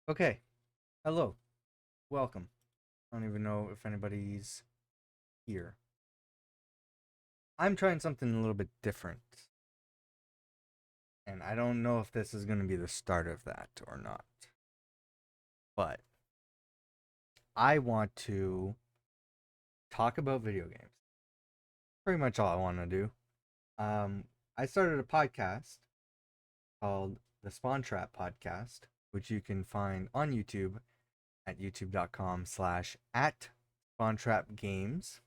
Okay. Hello. Welcome. I don't even know if anybody's here. I'm trying something a little bit different. And I don't know if this is going to be the start of that or not. But I want to talk about video games. Pretty much all I want to do. Um, I started a podcast called the Spawn Trap Podcast, which you can find on YouTube at youtube.com/at Spawn Trap Games.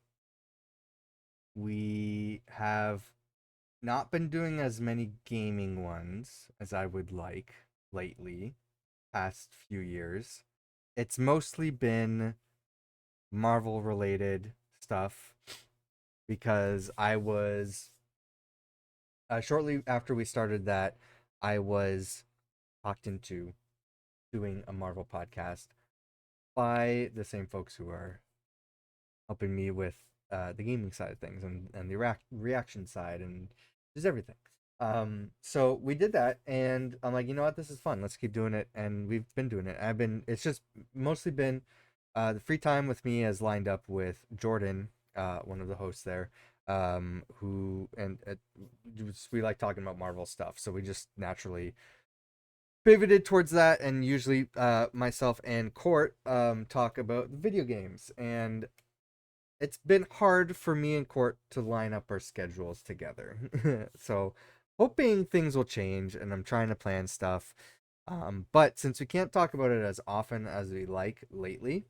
We have not been doing as many gaming ones as I would like lately, past few years. It's mostly been Marvel related stuff because I was shortly after we started that, I was talked into doing a Marvel podcast by the same folks who are helping me with the gaming side of things and the reaction side and just everything. So we did that, and I'm like, you know what, this is fun. Let's keep doing it, and we've been doing it. It's just mostly been the free time with me has lined up with Jordan, one of the hosts there, who and we like talking about Marvel stuff, so we just naturally pivoted towards that, and usually myself and Court talk about video games, and it's been hard for me and Court to line up our schedules together. So hoping things will change, and I'm trying to plan stuff. But since we can't talk about it as often as we like lately,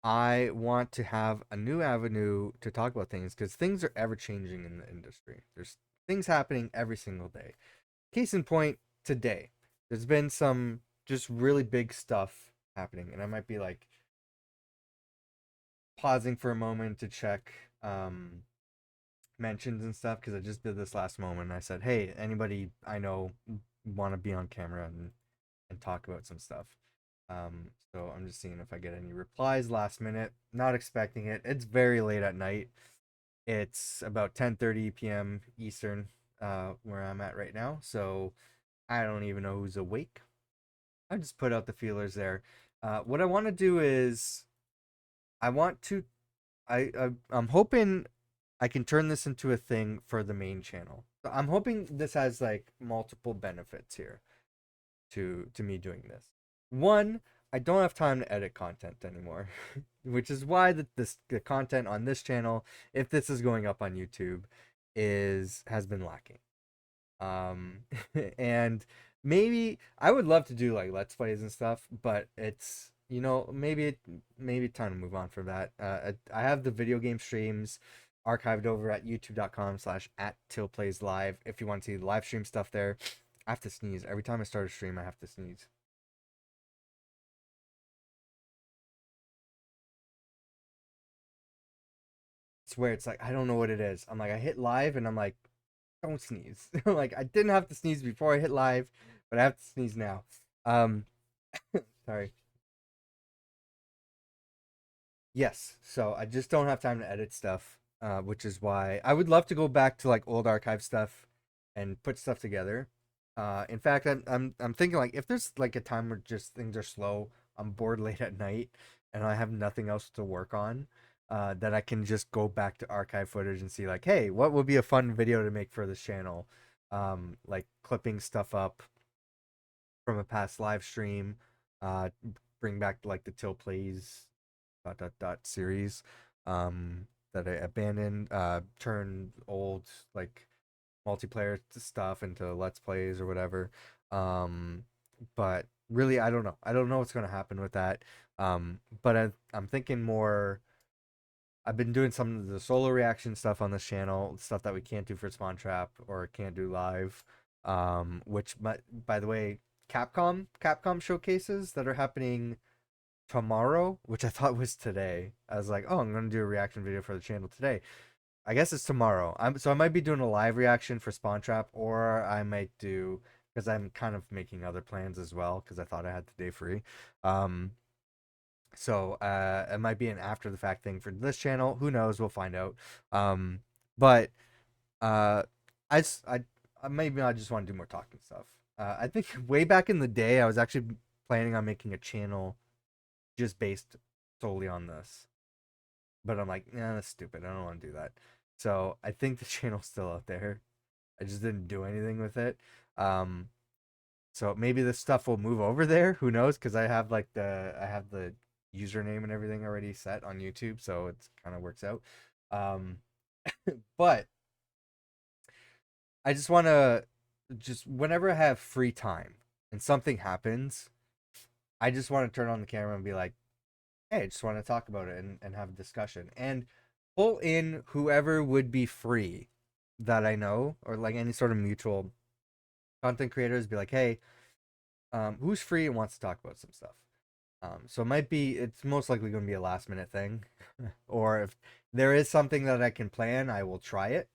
I want to have a new avenue to talk about things because things are ever changing in the industry. There's things happening every single day. Case in point, today, there's been some just really big stuff happening, and I might be like pausing for a moment to check mentions and stuff because I just did this last moment. I said, "Hey, anybody I know want to be on camera and talk about some stuff?" So I'm just seeing if I get any replies last minute. Not expecting it. It's very late at night. It's about 10:30 p.m. Eastern, where I'm at right now. So I don't even know who's awake. I just put out the feelers there. What I want to do is I want to I'm hoping I can turn this into a thing for the main channel. So I'm hoping this has like multiple benefits here to me doing this. One, I don't have time to edit content anymore, which is why the content on this channel, if this is going up on YouTube, is has been lacking. Um, and maybe I would love to do like let's plays and stuff, but it's maybe time to move on from that. I have the video game streams archived over at youtube.com/at tillplays live if you want to see the live stream stuff there. I have to sneeze every time I start a stream. I have to sneeze. Swear it's like I don't know what it is. I'm like I hit live and I'm like don't sneeze. Like I didn't have to sneeze before I hit live, but I have to sneeze now. Um, sorry. Yes, so I just don't have time to edit stuff, which is why I would love to go back to like old archive stuff and put stuff together. In fact, I'm thinking like if there's like a time where just things are slow, I'm bored late at night, and I have nothing else to work on, that I can just go back to archive footage and see like, hey, what would be a fun video to make for this channel? Like clipping stuff up from a past live stream, uh, bring back like the Till Plays series that I abandoned, turn old like multiplayer stuff into let's plays or whatever. Um but really I don't know what's going to happen with that. But I'm thinking more. I've been doing some of the solo reaction stuff on this channel, stuff that we can't do for Spawn Trap or can't do live. Which by the way, Capcom showcases that are happening tomorrow, which I thought was today. I was like, oh, I'm gonna do a reaction video for the channel today. I guess it's tomorrow. So I might be doing a live reaction for Spawn Trap, or I might do because I'm kind of making other plans as well because I thought I had the day free. Um, so it might be an after the fact thing for this channel. Who knows? We'll find out. But uh, I just, I maybe I just want to do more talking stuff. I think way back in the day, I was actually planning on making a channel just based solely on this. But I'm like, nah, that's stupid. I don't want to do that. So I think the channel's still out there. I just didn't do anything with it. Um, so maybe this stuff will move over there. Who knows? Because I have the username and everything already set on YouTube, so it kind of works out. Um, but I just want to just whenever I have free time and something happens, I just want to turn on the camera and be like, hey, I just want to talk about it and have a discussion and pull in whoever would be free that I know or like any sort of mutual content creators. Be like, hey, who's free and wants to talk about some stuff. So it's most likely going to be a last minute thing, or if there is something that I can plan, I will try it.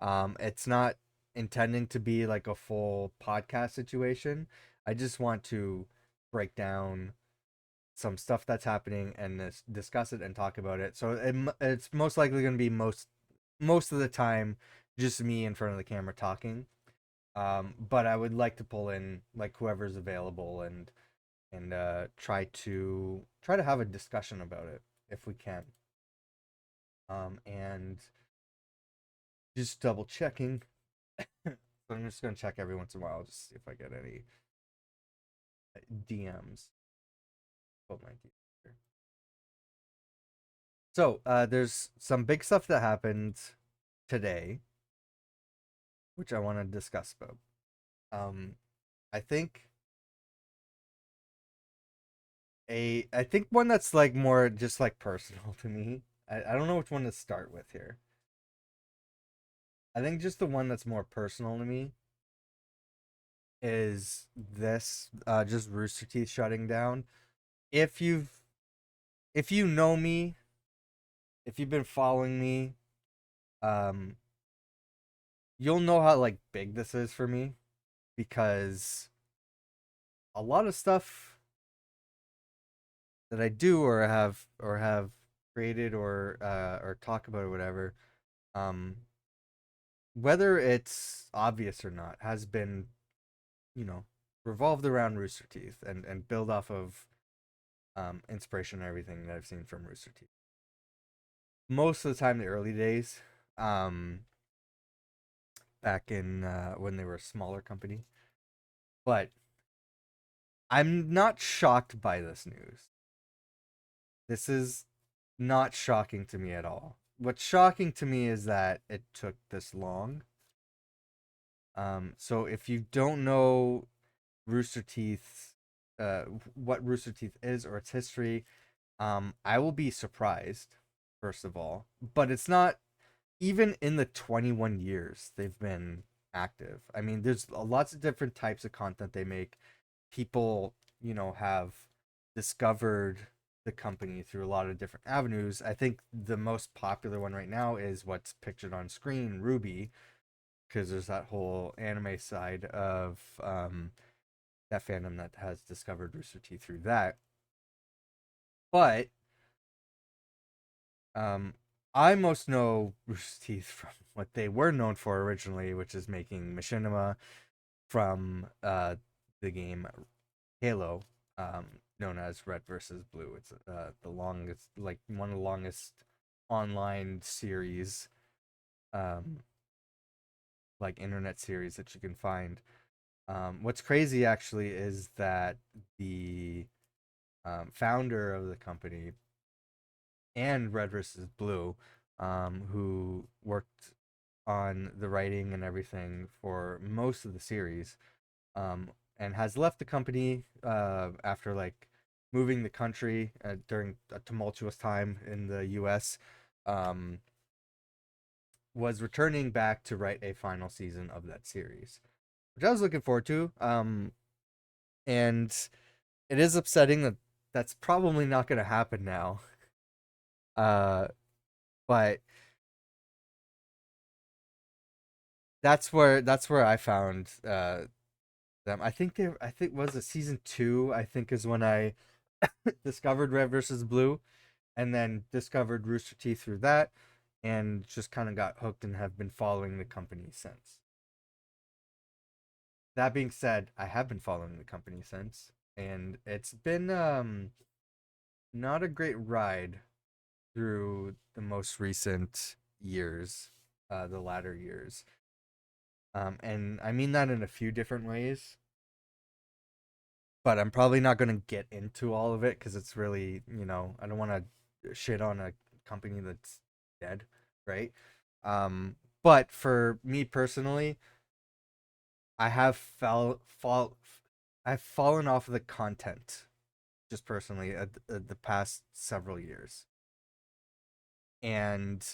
It's not intending to be like a full podcast situation. I just want to break down some stuff that's happening and discuss it and talk about it. So it's most likely going to be most of the time just me in front of the camera talking. But I would like to pull in like whoever's available and try to have a discussion about it if we can. And just double checking. So I'm just gonna check every once in a while just to see if I get any DMs. Oh my dear. So there's some big stuff that happened today, which I want to discuss about. Um, I think I think one that's like more just like personal to me. I don't know which one to start with here. I think just the one that's more personal to me is this just Rooster Teeth shutting down. If you've if you know me, if you've been following me, um you'll know how like big this is for me because a lot of stuff that I do or have created or talk about or whatever, um whether it's obvious or not, has been, you know, revolved around Rooster Teeth and build off of inspiration and everything that I've seen from Rooster Teeth. Most of the time, the early days, um, back in when they were a smaller company. But I'm not shocked by this news. This is not shocking to me at all. What's shocking to me is that it took this long. So if you don't know Rooster Teeth's, uh, what Rooster Teeth is or its history, I will be surprised, first of all. But it's not even in the 21 years they've been active. I mean, there's lots of different types of content they make. People, have discovered the company through a lot of different avenues. I think the most popular one right now is what's pictured on screen, Ruby, because there's that whole anime side of that fandom that has discovered Rooster Teeth through that. But um, I most know Rooster Teeth from what they were known for originally, which is making machinima from the game Halo, known as Red versus Blue. It's the longest, like one of the longest online series, um, like internet series that you can find. What's crazy actually is that the founder of the company and Red versus Blue, who worked on the writing and everything for most of the series, and has left the company after like moving the country during a tumultuous time in the U.S. Um, was returning back to write a final season of that series, which I was looking forward to. And it is upsetting that that's probably not going to happen now. Uh, but that's where I found them. I think was it season 2, I think is when I discovered Red versus Blue and then discovered Rooster Teeth through that and just kind of got hooked and have been following the company since. That being said, I have been following the company since. and it's been not a great ride through the most recent years, the latter years. And I mean that in a few different ways, but I'm probably not going to get into all of it because it's really, I don't want to shit on a company that's dead, right? Um, but for me personally, I have I've fallen off of the content just personally the past several years, and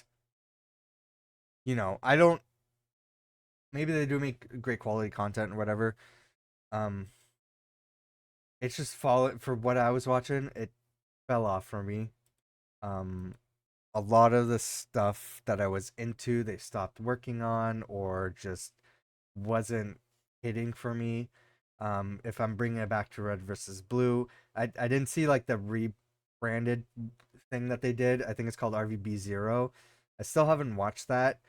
I don't. Maybe they do make great quality content or whatever. Um, it's just fall for what I was watching. It fell off for me. Um, a lot of the stuff that I was into, they stopped working on or just wasn't hitting for me. If I'm bringing it back to Red versus Blue, I didn't see like the rebranded thing that they did. I think it's called RVB Zero. I still haven't watched that,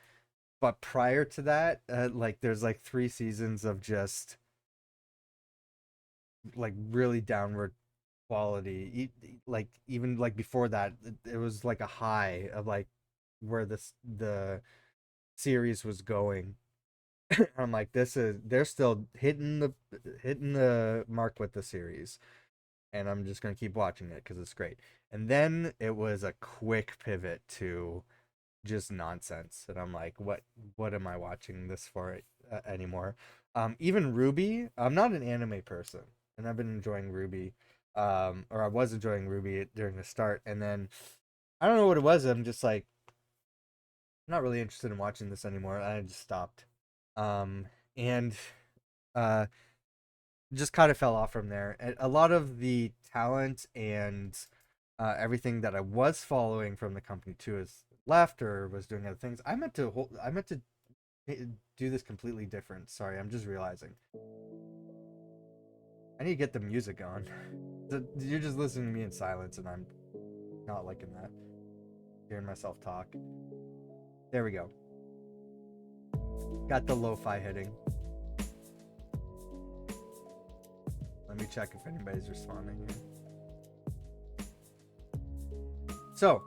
but prior to that, like there's like 3 seasons of just like really downward quality. Like even like before that, it was like a high of like where the series was going. I'm like, they're still hitting the mark with the series, and I'm just gonna keep watching it because it's great. And then it was a quick pivot to just nonsense, and I'm like, what am I watching this for anymore? Even Ruby, I'm not an anime person, and I've been enjoying Ruby, or I was enjoying Ruby during the start, and then I don't know what it was. I'm just like, I'm not really interested in watching this anymore. I just stopped. And uh, just kind of fell off from there. And a lot of the talent and everything that I was following from the company too is left or was doing other things. I meant to do this completely different. Sorry, I'm just realizing. I need to get the music on. You're just listening to me in silence, and I'm not liking that. Hearing myself talk. There we go. Got the lo-fi hitting. Let me check if anybody's responding here. So,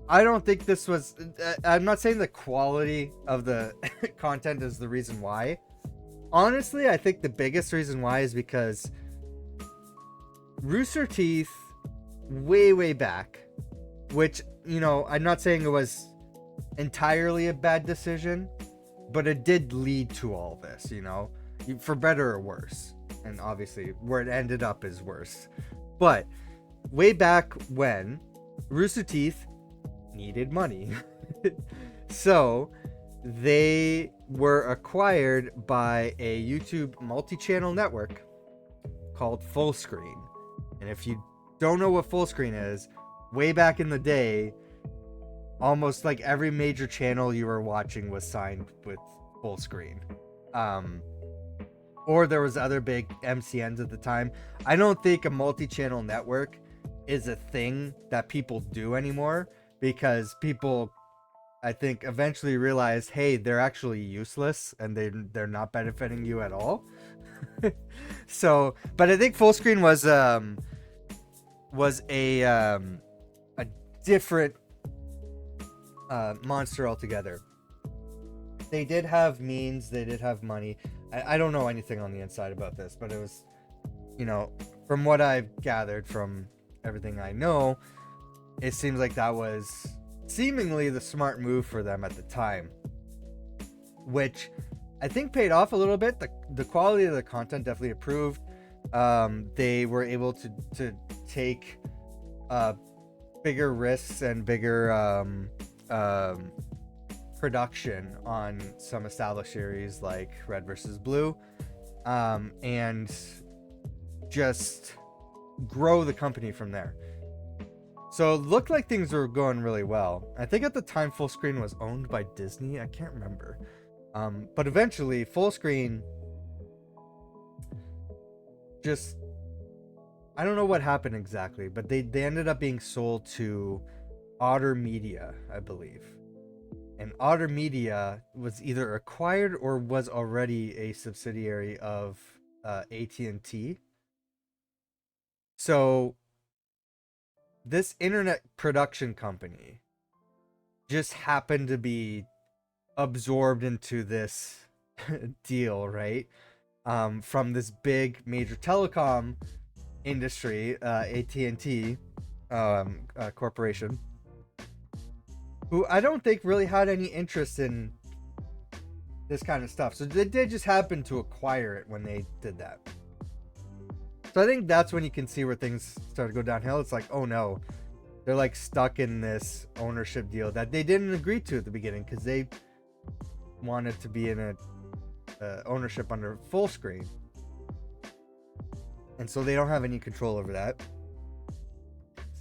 I don't think this was. I'm not saying the quality of the content is the reason why. Honestly, I think the biggest reason why is because Rooster Teeth, way back, which, I'm not saying it was entirely a bad decision, but it did lead to all this, for better or worse. And obviously, where it ended up is worse. But way back when, Rooster Teeth needed money. So they were acquired by a YouTube multi-channel network called Fullscreen. And if you don't know what Fullscreen is, way back in the day, almost like every major channel you were watching was signed with Fullscreen. Or there was other big MCNs at the time. I don't think a multi-channel network is a thing that people do anymore because people, I think, eventually realized, hey, they're actually useless and they're not benefiting you at all. So, but I think Fullscreen was a different monster altogether. They did have means, they did have money. I don't know anything on the inside about this, but it was, from what I've gathered from everything I know, it seems like that was seemingly the smart move for them at the time, which I think paid off a little bit. The quality of the content definitely improved. They were able to take bigger risks and bigger production on some established series like Red versus Blue, and just grow the company from there. So it looked like things were going really well. I think at the time Fullscreen was owned by Disney. I can't remember. But eventually Fullscreen just, I don't know what happened exactly, but they ended up being sold to Otter Media, I believe. And Otter Media was either acquired or was already a subsidiary of AT&T. So this internet production company just happened to be absorbed into this deal, right? From this big major telecom industry, AT&T corporation, who I don't think really had any interest in this kind of stuff. So they did just happen to acquire it when they did that. So I think that's when you can see where things start to go downhill. It's like, oh no, they're like stuck in this ownership deal that they didn't agree to at the beginning because they wanted to be in a ownership under full screen. And so they don't have any control over that.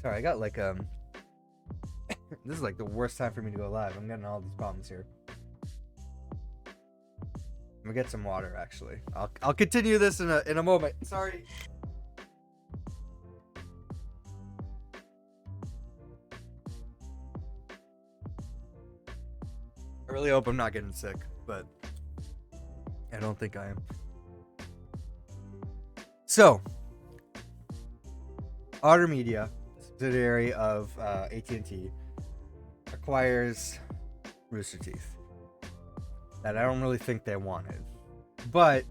Sorry, I got like this is like the worst time for me to go live. I'm getting all these problems here. I'm gonna get some water actually. I'll continue this in a moment. Sorry. I really hope I'm not getting sick, but I don't think I am. So, Otter Media, subsidiary of AT&T, acquires Rooster Teeth. That I don't really think they wanted, but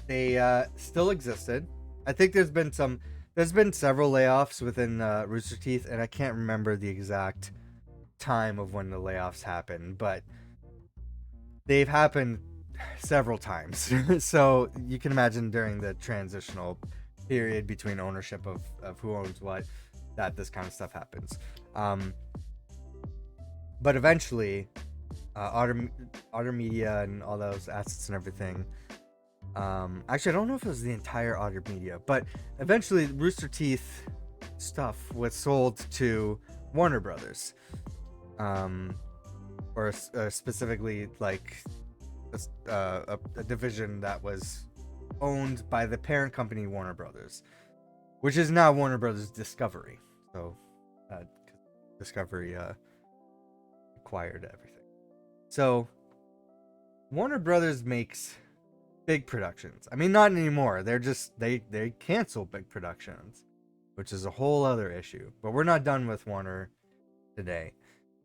they still existed. I think there's been several layoffs within Rooster Teeth, and I can't remember the exact time of when the layoffs happened, but they've happened several times. So you can imagine during the transitional period between ownership of who owns what, that this kind of stuff happens. But eventually, Otter Media and all those assets and everything. Actually, I don't know if it was the entire Otter Media, but eventually Rooster Teeth stuff was sold to Warner Brothers. Or specifically like a division that was owned by the parent company Warner Brothers, which is now Warner Brothers Discovery. So Discovery acquired everything. So Warner Brothers makes big productions. I mean, not anymore. They're just they cancel big productions, which is a whole other issue. But we're not done with Warner today.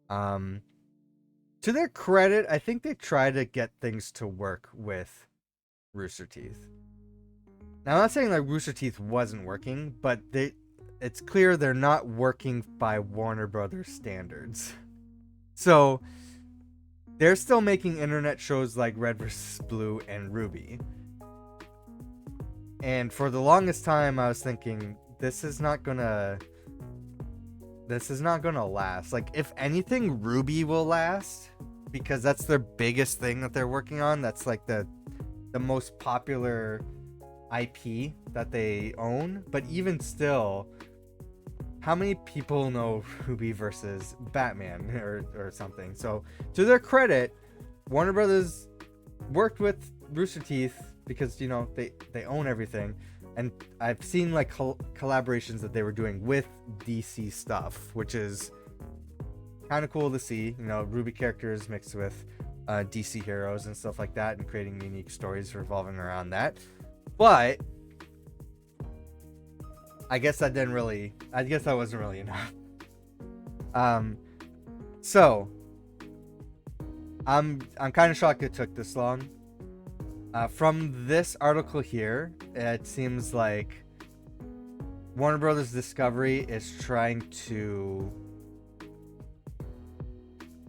To their credit, I think they try to get things to work with Rooster Teeth. Now, I'm not saying that Rooster Teeth wasn't working, but it's clear they're not working by Warner Brothers standards. So they're still making internet shows like Red vs. Blue and Ruby. And for the longest time, I was thinking, this is not gonna last. Like, if anything, Ruby will last, because that's their biggest thing that they're working on. That's like the most popular IP that they own. But even still, how many people know Ruby versus Batman or something? So to their credit, Warner Brothers worked with Rooster Teeth because, you know, they own everything. And I've seen like collaborations that they were doing with DC stuff, which is kind of cool to see. You know, Ruby characters mixed with DC heroes and stuff like that, and creating unique stories revolving around that. But I guess that wasn't really enough. So I'm kind of shocked it took this long. From this article here, it seems like Warner Brothers Discovery is trying to,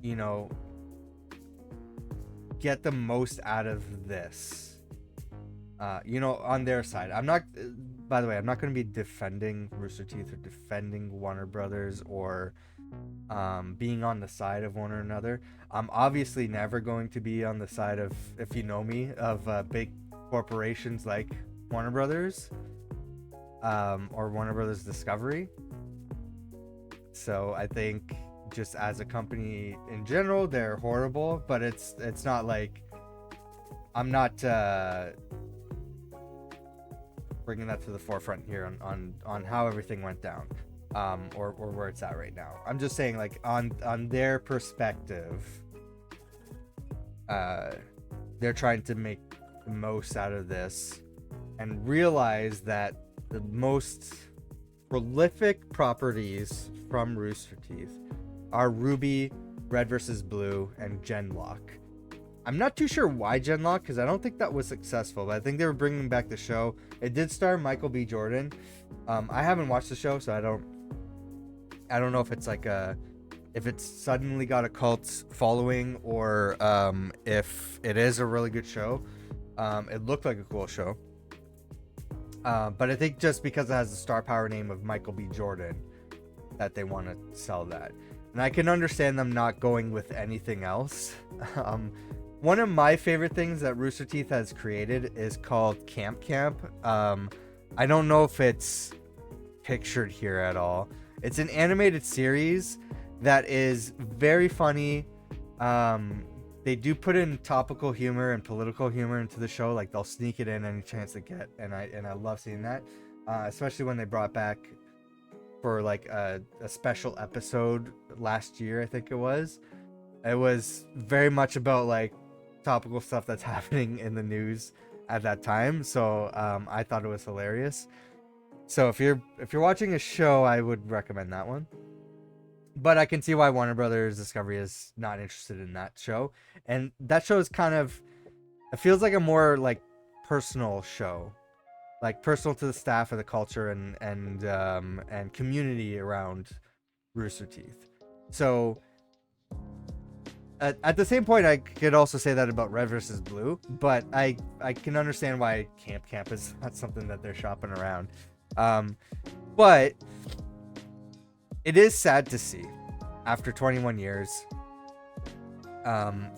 you know, get the most out of this. You know, on their side. By the way, I'm not going to be defending Rooster Teeth or defending Warner Brothers or being on the side of one or another. I'm obviously never going to be on the side of, if you know me, of big corporations like Warner Brothers or Warner Brothers Discovery. So I think just as a company in general, they're horrible, but it's not like I'm not bringing that to the forefront here on how everything went down. Or where it's at right now. I'm just saying, like, on their perspective, they're trying to make the most out of this and realize that the most prolific properties from Rooster Teeth are Ruby, Red vs. Blue, and Genlock. I'm not too sure why Genlock, because I don't think that was successful, but I think they were bringing back the show. It did star Michael B. Jordan. I haven't watched the show, so I don't know if it's like if it's suddenly got a cult following, or if it is a really good show. It looked like a cool show. But I think just because it has the star power name of Michael B. Jordan, that they want to sell that. And I can understand them not going with anything else. One of my favorite things that Rooster Teeth has created is called Camp. I don't know if it's pictured here at all. It's an animated series that is very funny. They do put in topical humor and political humor into the show. Like, they'll sneak it in any chance they get, and I love seeing that. Especially when they brought back for like a special episode last year, I think it was. It was very much about like topical stuff that's happening in the news at that time. So I thought it was hilarious. So if you're watching a show, I would recommend that one. But I can see why Warner Brothers Discovery is not interested in that show. And that show is kind of, it feels like a more like personal show, like personal to the staff of the culture and community around Rooster Teeth. So at the same point, I could also say that about Red vs. Blue, but I can understand why Camp is not something that they're shopping around. But it is sad to see after 21 years.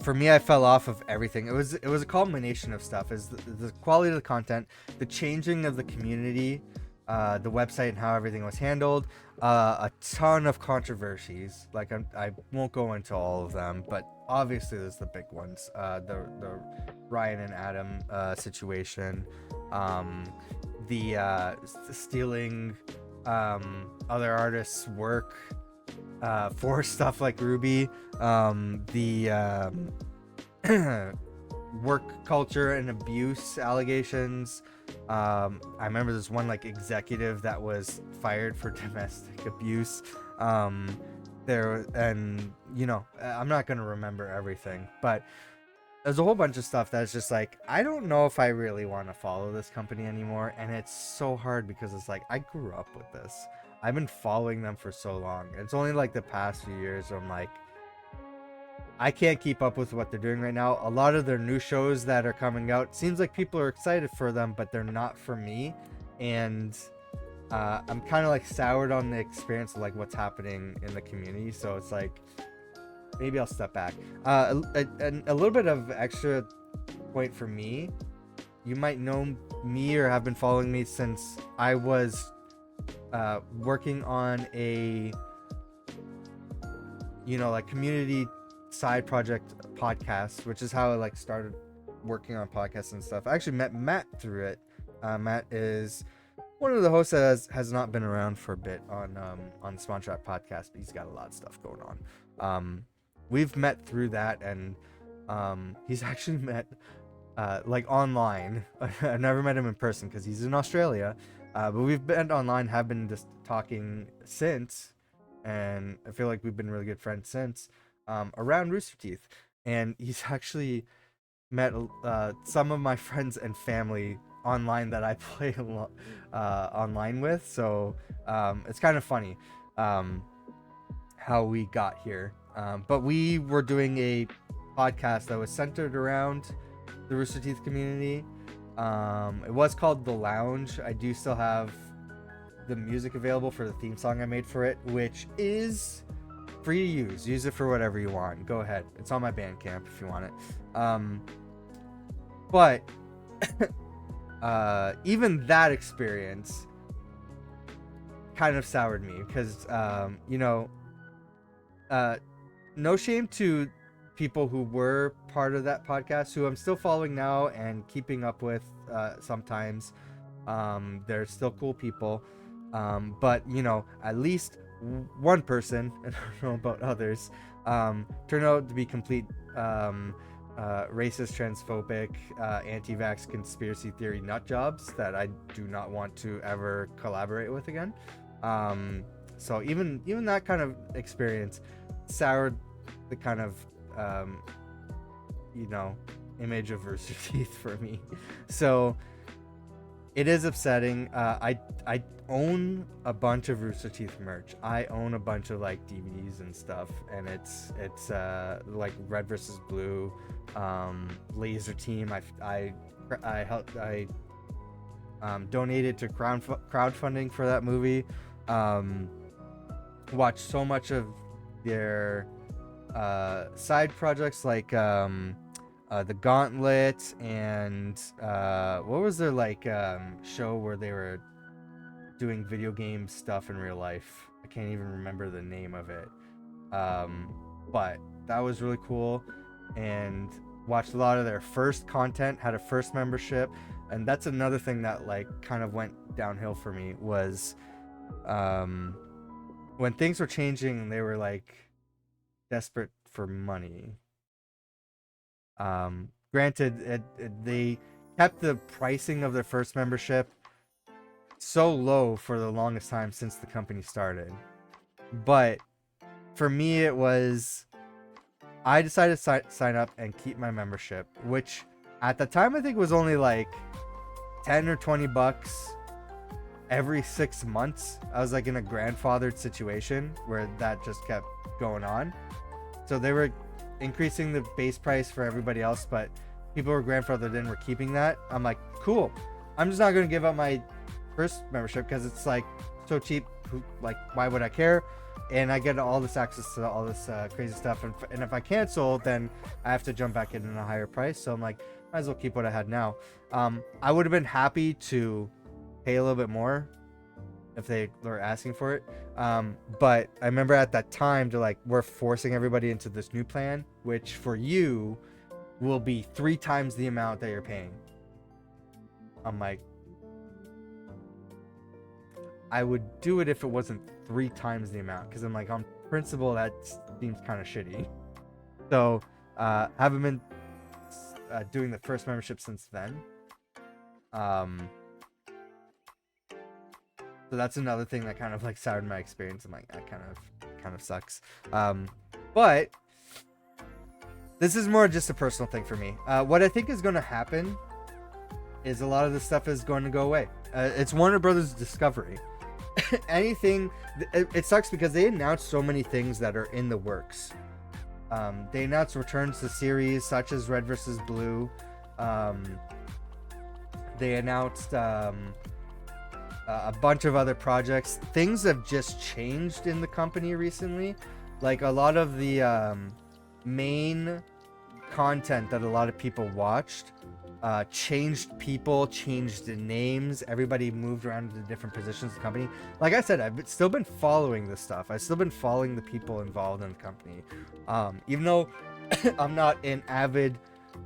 For me, I fell off of everything. It was a culmination of stuff. Is the quality of the content, the changing of the community, the website and how everything was handled, a ton of controversies. Like I won't go into all of them, but obviously there's the big ones. The Ryan and Adam situation, the stealing other artists' work for stuff like Ruby, the work culture and abuse allegations. I remember there's one like executive that was fired for domestic abuse. There, and you know, I'm not gonna remember everything, but there's a whole bunch of stuff that's just like, I don't know if I really want to follow this company anymore. And it's so hard because it's like, I grew up with this. I've been following them for so long. It's only like the past few years where I'm like, I can't keep up with what they're doing right now. A lot of their new shows that are coming out, seems like people are excited for them, but they're not for me. And I'm kind of like soured on the experience of like what's happening in the community. So it's like, maybe I'll step back. A little bit of extra point for me. You might know me or have been following me since I was working on a, you know, like community side project podcast, which is how I like started working on podcasts and stuff. I actually met Matt through it. Matt is one of the hosts that has not been around for a bit on the Spawn Trap podcast, but he's got a lot of stuff going on. We've met through that, and he's actually met like online. I've never met him in person because he's in Australia, but we've been online, have been just talking since, and I feel like we've been really good friends since, around Rooster Teeth. And he's actually met some of my friends and family online that I play online with, so it's kind of funny how we got here. But we were doing a podcast that was centered around the Rooster Teeth community. It was called The Lounge. I do still have the music available for the theme song I made for it, which is free to use. Use it for whatever you want. Go ahead. It's on my Bandcamp if you want it. But even that experience kind of soured me because, you know, no shame to people who were part of that podcast, who I'm still following now and keeping up with sometimes. They're still cool people. But, you know, at least one person, and I don't know about others, turned out to be complete racist, transphobic, anti-vax conspiracy theory nut jobs that I do not want to ever collaborate with again. So even that kind of experience soured the kind of you know, image of Rooster Teeth for me. So it is upsetting. I own a bunch of Rooster Teeth merch. I own a bunch of like DVDs and stuff, and it's like Red versus Blue, Laser Team. I helped. I donated to crowdfunding for that movie. Watched so much of their side projects like the Gauntlet and what was their like show where they were doing video game stuff in real life. I can't even remember the name of it, but that was really cool. And watched a lot of their first content, had a first membership, and that's another thing that like kind of went downhill for me was when things were changing, they were like desperate for money. Granted, they kept the pricing of their first membership so low for the longest time since the company started. But for me, it was, I decided to sign up and keep my membership, which at the time I think was only like 10 or 20 bucks every 6 months. I was like in a grandfathered situation where that just kept going on. So they were increasing the base price for everybody else, but people were grandfathered in, were keeping that. I'm like, cool. I'm just not going to give up my first membership because it's like so cheap. Like, why would I care? And I get all this access to all this crazy stuff. And if I cancel, then I have to jump back in a higher price. So I'm like, might as well keep what I had now. I would have been happy to pay a little bit more if they were asking for it. But I remember at that time, they're like, we're forcing everybody into this new plan, which for you will be 3 times the amount that you're paying. I'm like, I would do it if it wasn't 3 times the amount, because I'm like, on principle, that seems kind of shitty. So haven't been doing the first membership since then. So that's another thing that kind of like soured my experience. I'm like, that kind of sucks. But this is more just a personal thing for me. What I think is going to happen is a lot of this stuff is going to go away. It's Warner Brothers Discovery. Anything, it sucks because they announced so many things that are in the works. They announced returns to series such as Red vs. Blue. They announced a bunch of other projects. Things have just changed in the company recently. Like a lot of the main content that a lot of people watched changed people, changed the names. Everybody moved around to different positions in the company. Like I said, I've still been following this stuff. I've still been following the people involved in the company. Even though I'm not an avid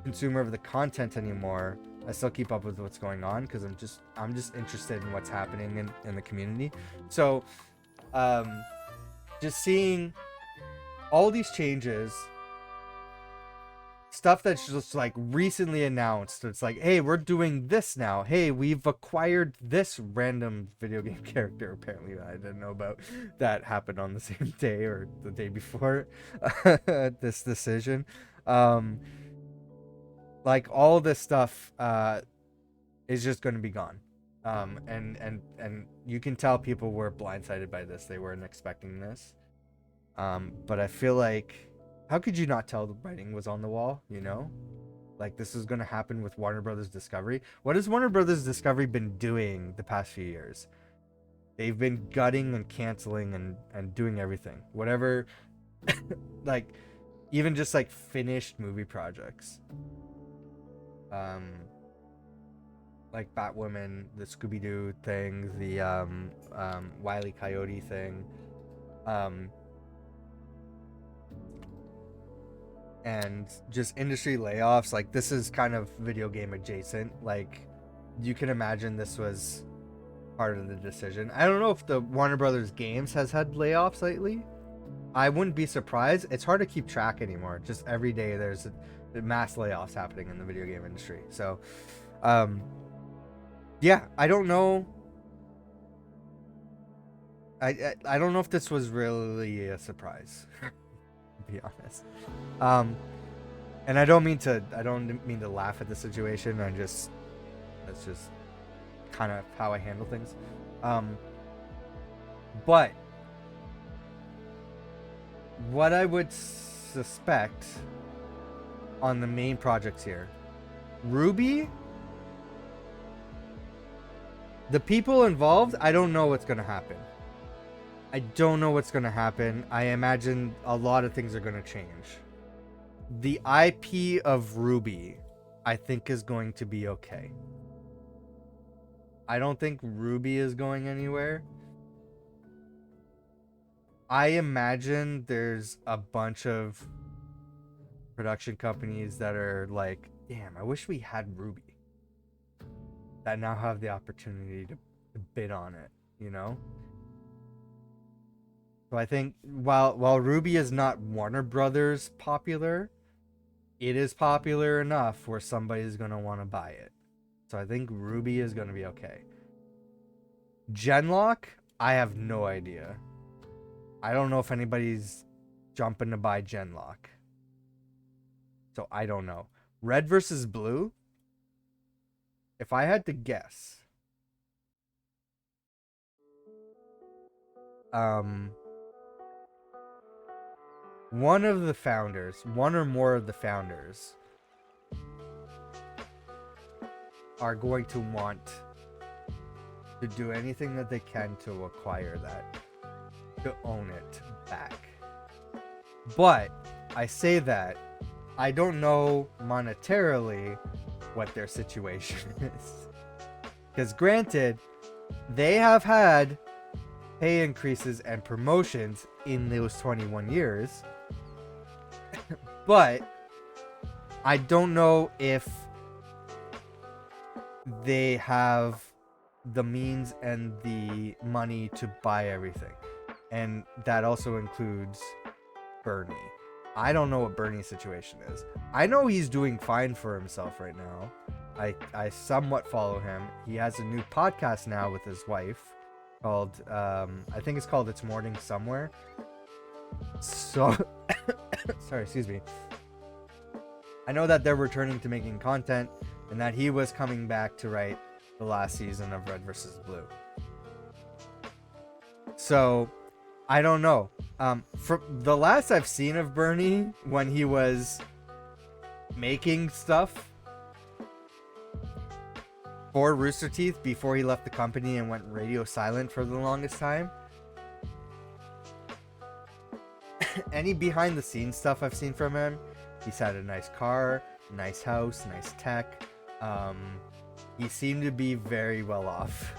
consumer of the content anymore, I still keep up with what's going on because I'm just interested in what's happening in the community. So just seeing all these changes, stuff that's just like recently announced. It's like, hey, we're doing this now. Hey, we've acquired this random video game character. Apparently, I didn't know about that happened on the same day or the day before this decision. Like all this stuff is just going to be gone. And you can tell people were blindsided by this. They weren't expecting this. But I feel like, how could you not tell the writing was on the wall, you know? Like, this is going to happen with Warner Brothers Discovery. What has Warner Brothers Discovery been doing the past few years? They've been gutting and canceling and doing everything. Whatever, like, even just, like, finished movie projects. Like Batwoman, the Scooby-Doo thing, the Wile E. Coyote thing. And just industry layoffs. Like, this is kind of video game adjacent. Like, you can imagine this was part of the decision. I don't know if the Warner Brothers games has had layoffs lately. I wouldn't be surprised. It's hard to keep track anymore. Just every day there's mass layoffs happening in the video game industry. So, yeah, I don't know. I don't know if this was really a surprise, to be honest. And I don't mean to laugh at the situation. That's just kind of how I handle things. But what I would suspect on the main projects here, Ruby, the people involved, I don't know what's going to happen. I imagine a lot of things are going to change. The IP of Ruby, I think, is going to be okay. I don't think Ruby is going anywhere. I imagine there's a bunch of production companies that are like, damn, I wish we had Ruby. That now have the opportunity to bid on it, you know? So I think while Ruby is not Warner Brothers popular, it is popular enough where somebody's going to want to buy it. So I think Ruby is going to be okay. Genlock, I have no idea. I don't know if anybody's jumping to buy Genlock. So I don't know. Red versus Blue, if I had to guess, one or more of the founders are going to want to do anything that they can to acquire that, to own it back. But I say that I don't know monetarily what their situation is. Because granted, they have had pay increases and promotions in those 21 years. But I don't know if they have the means and the money to buy everything. And that also includes Bernie. I don't know what Bernie's situation is. I know he's doing fine for himself right now. I somewhat follow him. He has a new podcast now with his wife called, I think it's called It's Morning Somewhere. So, sorry, excuse me. I know that they're returning to making content and that he was coming back to write the last season of Red vs. Blue. So, I don't know. From the last I've seen of Bernie, when he was making stuff for Rooster Teeth before he left the company and went radio silent for the longest time, any behind the scenes stuff I've seen from him, he's had a nice car, nice house, nice tech. He seemed to be very well off.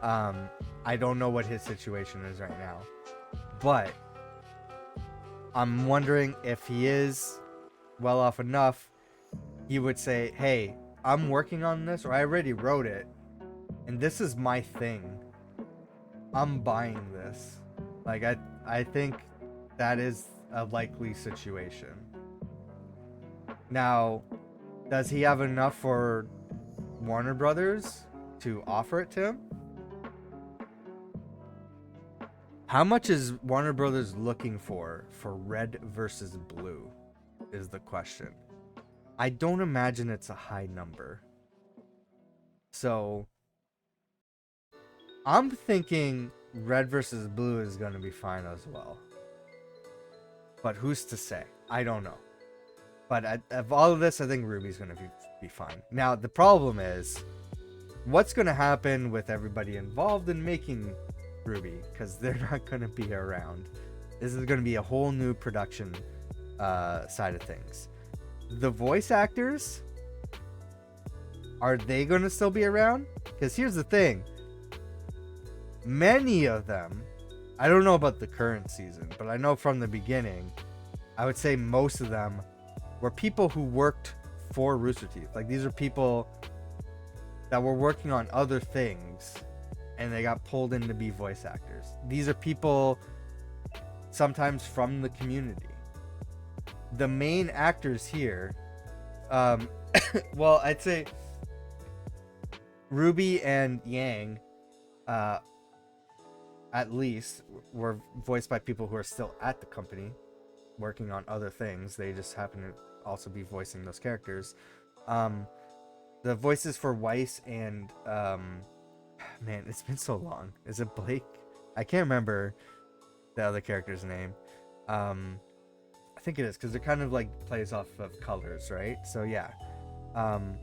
I don't know what his situation is right now, but I'm wondering if he is well off enough, he would say, hey, I'm working on this, or I already wrote it, and this is my thing. I'm buying this. Like, I think that is a likely situation. Now, does he have enough for Warner Brothers to offer it to him? How much is Warner Brothers looking for Red versus Blue is the question. I don't imagine it's a high number. So I'm thinking Red versus Blue is going to be fine as well. But who's to say? I don't know. But of all of this, I think Ruby's going to be fine. Now, the problem is, what's going to happen with everybody involved in making Ruby? Because they're not going to be around. This is going to be a whole new production side of things. The voice actors, are they going to still be around? Because here's the thing. Many of them, I don't know about the current season, but I know from the beginning, I would say most of them were people who worked for Rooster Teeth. Like, these are people that were working on other things and they got pulled in to be voice actors. These are people sometimes from the community. The main actors here Um, well, I'd say Ruby and Yang, uh, at least, were voiced by people who are still at the company, working on other things. They just happen to also be voicing those characters. Um, the voices for Weiss and man, it's been so long. Is it Blake? I can't remember the other character's name. I think it is because it kind of like plays off of colors, right? So yeah, um,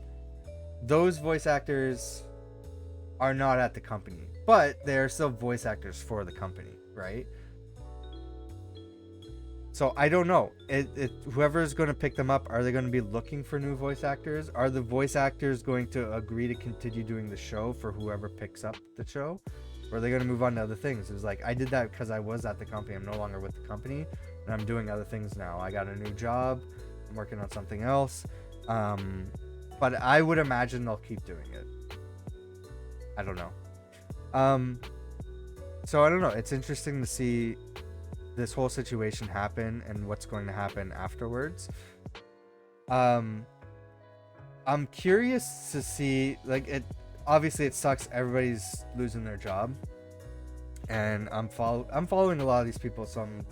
those voice actors are not at the company, but they're still voice actors for the company, right? So I don't know. Whoever's going to pick them up, are they going to be looking for new voice actors? Are the voice actors going to agree to continue doing the show for whoever picks up the show? Or are they going to move on to other things? It was like, I did that because I was at the company. I'm no longer with the company, and I'm doing other things now. I got a new job. I'm working on something else. But I would imagine they'll keep doing it. I don't know. So I don't know. It's interesting to see this whole situation happen and what's going to happen afterwards. I'm curious to see, like, it obviously it sucks, everybody's losing their job, and I'm following a lot of these people, so I'm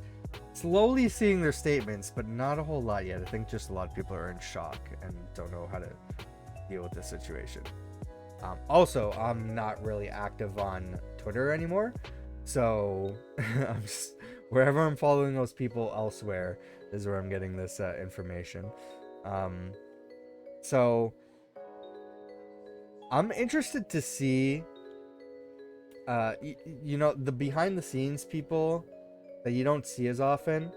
slowly seeing their statements, but not a whole lot yet. I think just a lot of people are in shock and don't know how to deal with this situation. Also, I'm not really active on Twitter anymore, so I'm just, wherever I'm following those people elsewhere is where I'm getting this information. So I'm interested to see, the behind the scenes people that you don't see as often.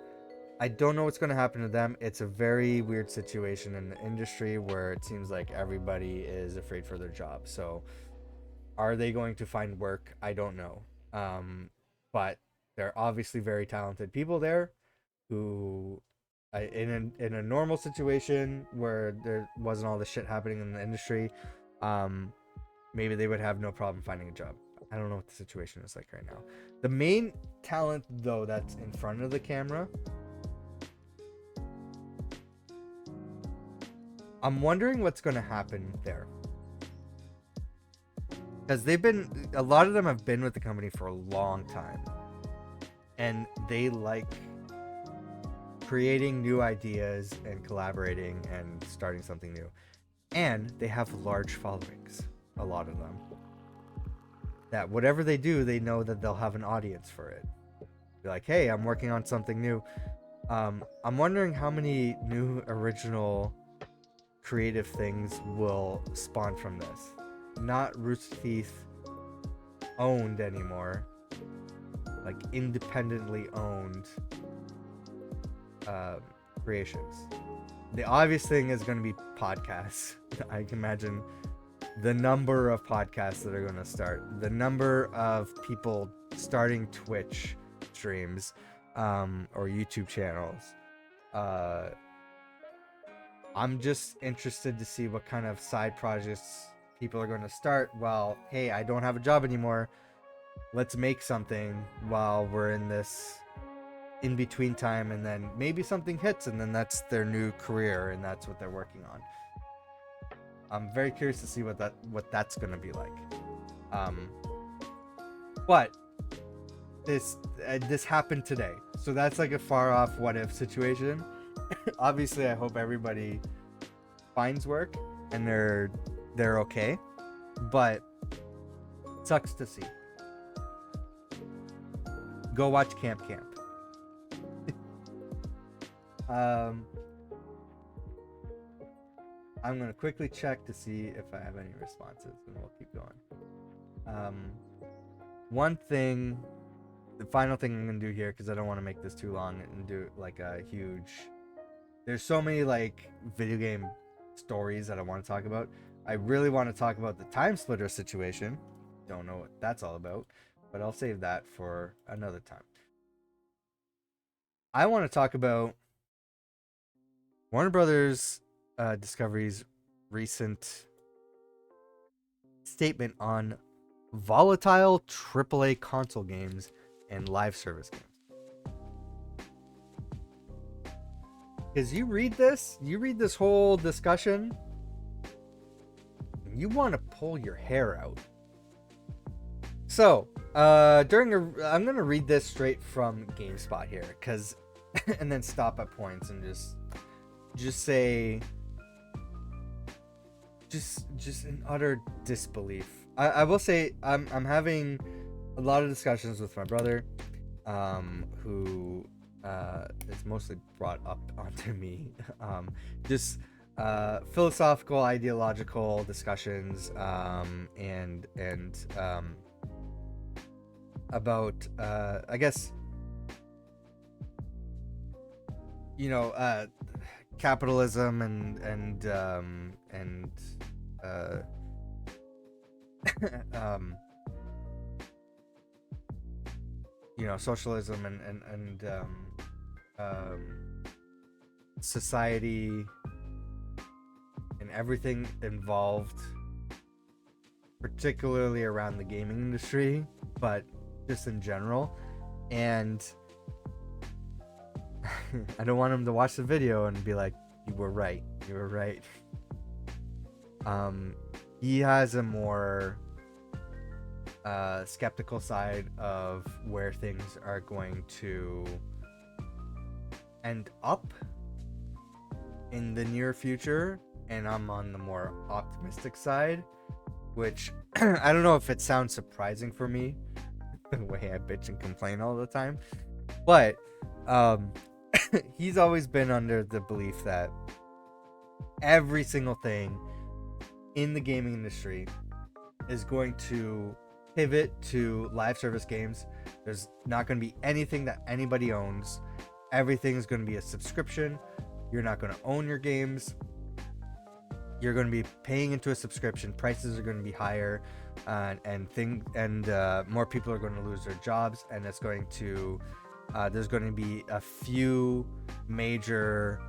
I don't know what's going to happen to them. It's a very weird situation in the industry where it seems like everybody is afraid for their job. So are they going to find work? I don't know. But they're obviously very talented people there who, in a normal situation where there wasn't all this shit happening in the industry, maybe they would have no problem finding a job. I don't know what the situation is like right now. The main talent, though, that's in front of the camera, I'm wondering what's going to happen there. Because a lot of them have been with the company for a long time. And they like creating new ideas and collaborating and starting something new. And they have large followings, a lot of them. That whatever they do, they know that they'll have an audience for it. Be like, hey, I'm working on something new. I'm wondering how many new original creative things will spawn from this. Not Rooster Teeth owned anymore, like independently owned creations. The obvious thing is going to be podcasts. I can imagine the number of podcasts that are going to start, the number of people starting Twitch streams or YouTube channels. I'm just interested to see what kind of side projects people are going to start. Well, hey, I don't have a job anymore. Let's make something while we're in this in between time, and then maybe something hits, and then that's their new career, and that's what they're working on. I'm very curious to see what that's going to be like. But this happened today, so that's like a far off what if situation. Obviously, I hope everybody finds work and they're okay, but it sucks to see. Go watch Camp. I'm gonna quickly check to see if I have any responses, and we'll keep going. One thing, the final thing I'm gonna do here, because I don't want to make this too long and do like a huge. There's so many like video game stories that I want to talk about. I really want to talk about the Time Splitter situation. Don't know what that's all about, but I'll save that for another time. I want to talk about Warner Brothers Discovery's recent statement on volatile AAA console games and live service games. Because you read this whole discussion, and you want to pull your hair out. So, I'm gonna read this straight from GameSpot here, because, and then stop at points and just say, just in utter disbelief. I will say I'm having a lot of discussions with my brother, who is mostly brought up onto me, just philosophical, ideological discussions, and about I guess, you know, capitalism and you know, socialism and society and everything involved, particularly around the gaming industry, but just in general. And I don't want him to watch the video and be like, you were right. He has a more skeptical side of where things are going to end up in the near future, and I'm on the more optimistic side, which I don't know if it sounds surprising for me, the way I bitch and complain all the time, but he's always been under the belief that every single thing in the gaming industry is going to pivot to live service games. There's not going to be anything that anybody owns. Everything's going to be a subscription. You're not going to own your games. You're going to be paying into a subscription. Prices are going to be higher, and more people are going to lose their jobs, and it's going to there's going to be a few major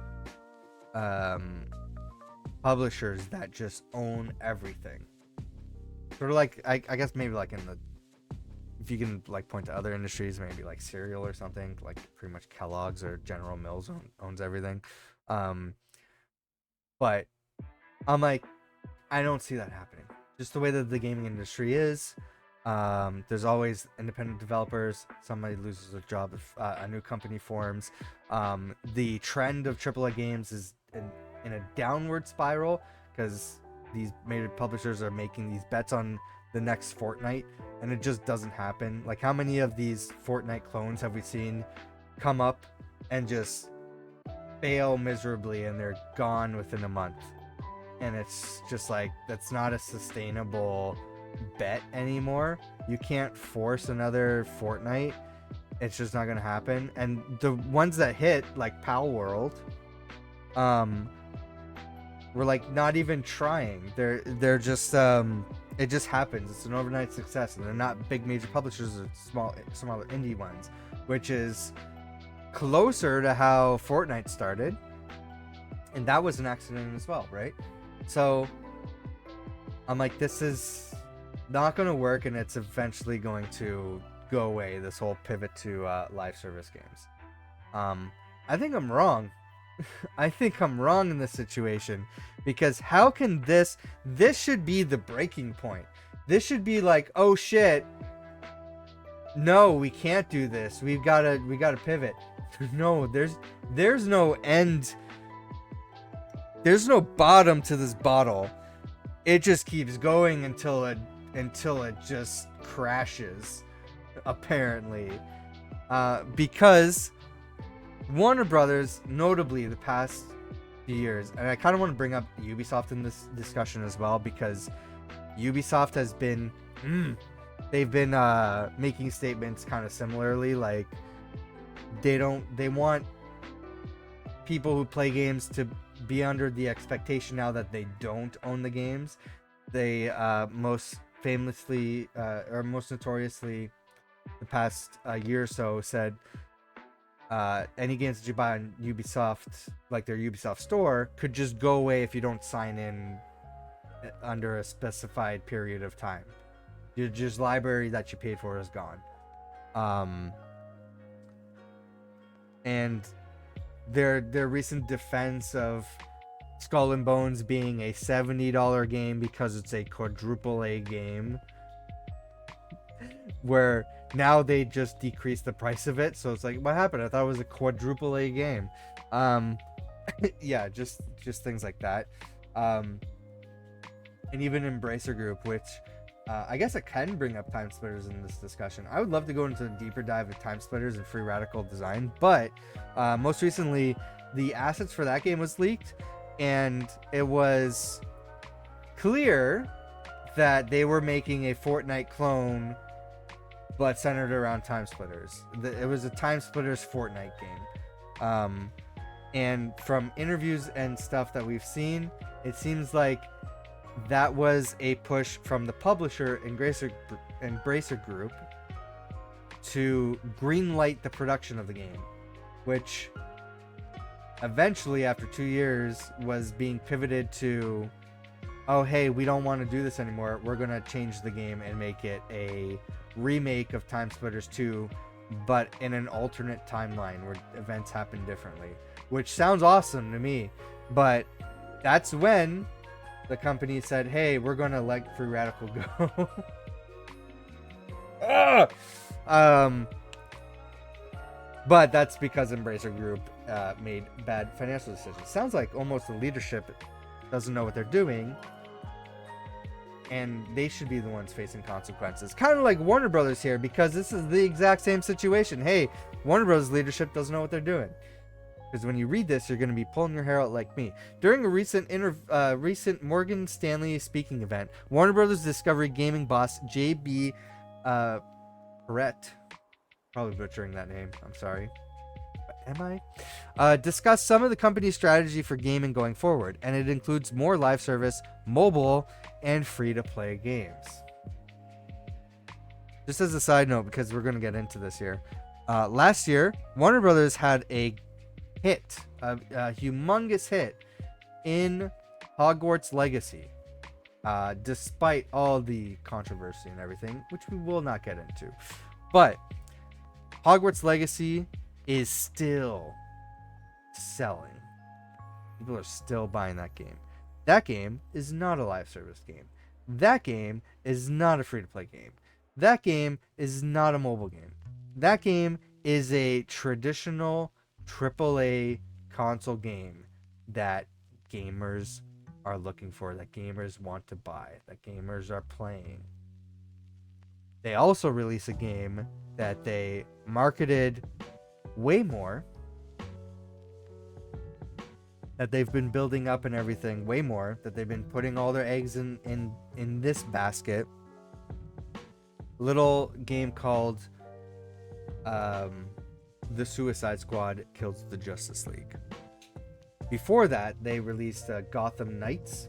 publishers that just own everything. Sort of like, I guess maybe like in the, if you can like point to other industries, maybe like cereal or something, like pretty much Kellogg's or General Mills owns everything. But I'm like, I don't see that happening. Just the way that the gaming industry is, there's always independent developers. Somebody loses a job if a new company forms. The trend of AAA games is in a downward spiral, because these major publishers are making these bets on the next Fortnite, and it just doesn't happen. Like, how many of these Fortnite clones have we seen come up and just fail miserably, and they're gone within a month? And it's just like, that's not a sustainable bet anymore. You can't force another Fortnite. It's just not gonna happen. And the ones that hit, like Pal World, we're like not even trying. They're just it just happens. It's an overnight success, and they're not big major publishers, or smaller indie ones, which is closer to how Fortnite started, and that was an accident as well, right? So I'm like, this is not going to work, and it's eventually going to go away, this whole pivot to live service games. I think I'm wrong. I think I'm wrong in this situation, because how can this should be the breaking point. This should be like, oh shit, no, we can't do this. We gotta pivot. No, there's no end. There's no bottom to this bottle. It just keeps going until it just crashes, apparently, because Warner Brothers, notably the past few years, and I kind of want to bring up Ubisoft in this discussion as well, because Ubisoft has been, they've been making statements kind of similarly, like they want people who play games to be under the expectation now that they don't own the games. They most famously, or most notoriously, the past year or so said, any games that you buy on Ubisoft, like their Ubisoft store, could just go away if you don't sign in under a specified period of time. Your just library that you paid for is gone. And their recent defense of Skull and Bones being a $70 game because it's a quadruple A game, where now they just decreased the price of it. So it's like, what happened? I thought it was a quadruple A game. Yeah, just things like that. And even Embracer Group, which I guess I can bring up Time Splitters in this discussion. I would love to go into a deeper dive of Time Splitters and Free Radical Design, but most recently the assets for that game was leaked, and it was clear that they were making a Fortnite clone, but centered around Time Splitters. It was a Time Splitters Fortnite game. And from interviews and stuff that we've seen, it seems like that was a push from the publisher Embracer Group to greenlight the production of the game, which eventually, after 2 years, was being pivoted to, oh hey, we don't want to do this anymore. We're going to change the game and make it a remake of Time Splitters 2, but in an alternate timeline where events happen differently, which sounds awesome to me. But that's when the company said, hey, we're going to let Free Radical go. But that's because Embracer Group made bad financial decisions. Sounds like almost the leadership doesn't know what they're doing, and they should be the ones facing consequences. Kind of like Warner Brothers here, because this is the exact same situation. Hey, Warner Brothers leadership doesn't know what they're doing. Because when you read this, you're going to be pulling your hair out like me. During a recent Morgan Stanley speaking event, Warner Brothers Discovery Gaming boss J.B. Perrette, probably butchering that name, I'm sorry. Am I? Discussed some of the company's strategy for gaming going forward, and it includes more live service, mobile, and free-to-play games. Just as a side note, because we're going to get into this here. Last year, Warner Brothers had a humongous hit in Hogwarts Legacy, despite all the controversy and everything, which we will not get into. But Hogwarts Legacy is still selling. People are still buying that game. That game is not a live service game. That game is not a free-to-play game. That game is not a mobile game. That game is a traditional AAA console game that gamers are looking for, that gamers want to buy, that gamers are playing. They also release a game that they marketed way more, that they've been building up and everything way more, that they've been putting all their eggs in this basket. Little game called The Suicide Squad Kills the Justice League. Before that, they released Gotham Knights,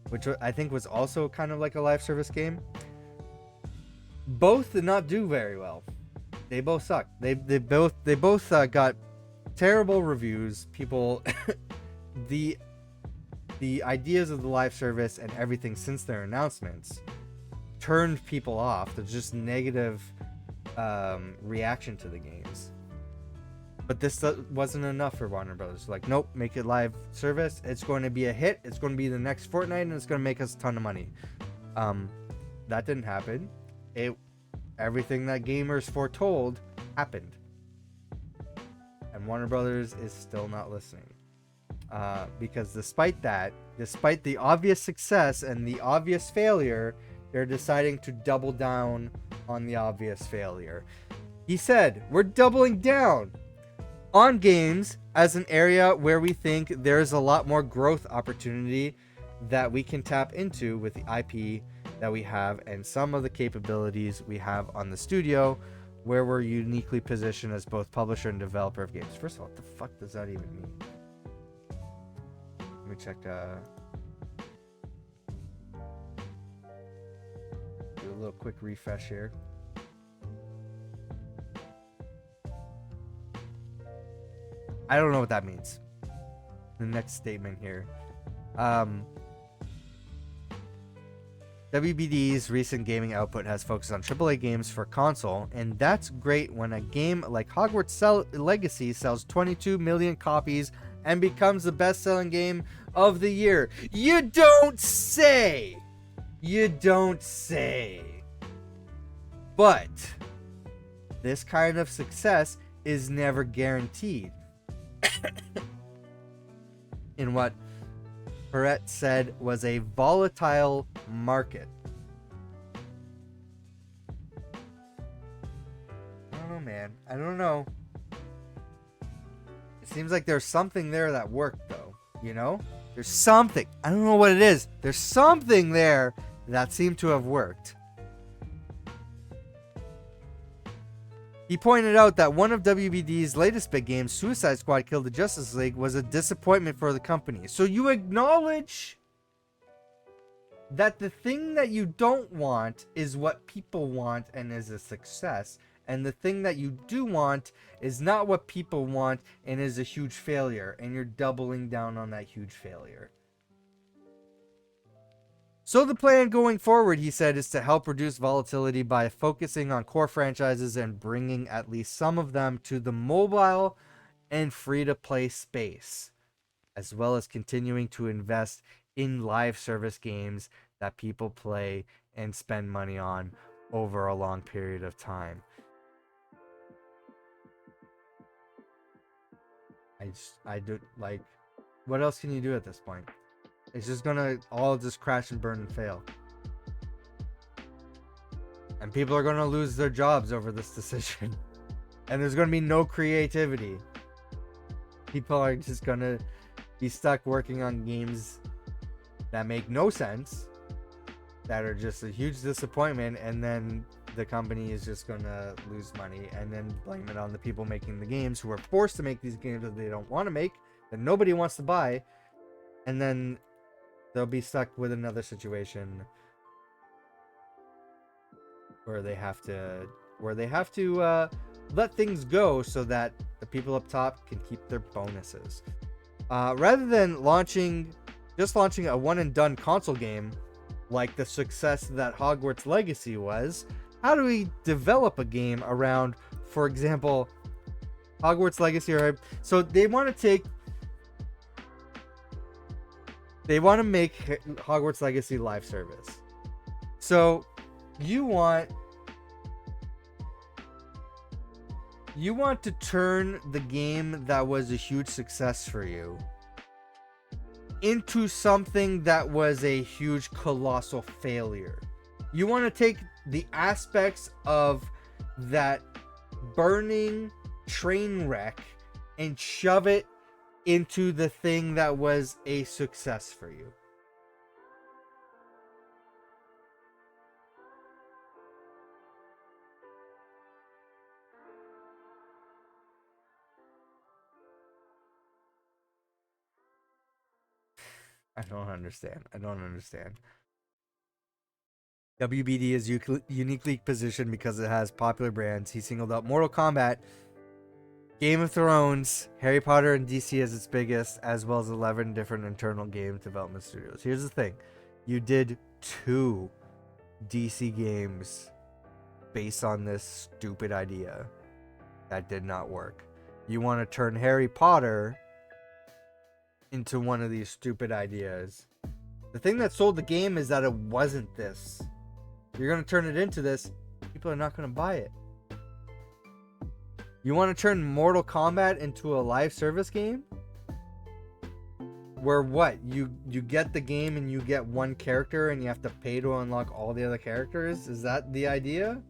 which I think was also kind of like a live service game. Both did not do very well. They both sucked. They both got terrible reviews. People, the ideas of the live service and everything since their announcements turned people off. There's just negative reaction to the games. But this wasn't enough for Warner Brothers. Like, nope, make it live service. It's going to be a hit. It's going to be the next Fortnite, and it's going to make us a ton of money. That didn't happen. Everything that gamers foretold happened. And Warner Brothers is still not listening. Because despite the obvious success and the obvious failure, they're deciding to double down on the obvious failure. He said, we're doubling down on games as an area where we think there's a lot more growth opportunity that we can tap into with the IP that we have and some of the capabilities we have on the studio, where we're uniquely positioned as both publisher and developer of games. First of all, what the fuck does that even mean? Let me check. Do a little quick refresh here. I don't know what that means. The next statement here. WBD's recent gaming output has focused on AAA games for console, and that's great when a game like Hogwarts Legacy sells 22 million copies and becomes the best-selling game of the year. You don't say! You don't say. But this kind of success is never guaranteed. In what Perret said was a volatile market. I don't know, man. I don't know. It seems like there's something there that worked, though. You know? There's something. I don't know what it is. There's something there that seemed to have worked. He pointed out that one of WBD's latest big games, Suicide Squad Kill the Justice League, was a disappointment for the company. So you acknowledge that the thing that you don't want is what people want and is a success. And the thing that you do want is not what people want and is a huge failure. And you're doubling down on that huge failure. So the plan going forward, he said, is to help reduce volatility by focusing on core franchises and bringing at least some of them to the mobile and free-to-play space, as well as continuing to invest in live service games that people play and spend money on over a long period of time. I do, like, what else can you do at this point? It's just gonna all just crash and burn and fail. And people are gonna lose their jobs over this decision. And there's gonna be no creativity. People are just gonna be stuck working on games that make no sense, that are just a huge disappointment, and then the company is just gonna lose money and then blame it on the people making the games who are forced to make these games that they don't want to make, that nobody wants to buy, and then they'll be stuck with another situation where they have to let things go so that the people up top can keep their bonuses. Rather than launching a one and done console game like the success that Hogwarts Legacy was, how do we develop a game around, for example, Hogwarts Legacy? So they want to make Hogwarts Legacy live service. So you want to turn the game that was a huge success for you into something that was a huge colossal failure. You want to take the aspects of that burning train wreck and shove it into the thing that was a success for you. I don't understand. WBD is uniquely positioned because it has popular brands. He singled out Mortal Kombat, Game of Thrones, Harry Potter, and DC as its biggest, as well as 11 different internal game development studios. Here's the thing. You did 2 DC games based on this stupid idea. That did not work. You want to turn Harry Potter into one of these stupid ideas. The thing that sold the game is that it wasn't this. You're going to turn it into this. People are not going to buy it. You want to turn Mortal Kombat into a live service game? Where what? You get the game and you get one character and you have to pay to unlock all the other characters? Is that the idea?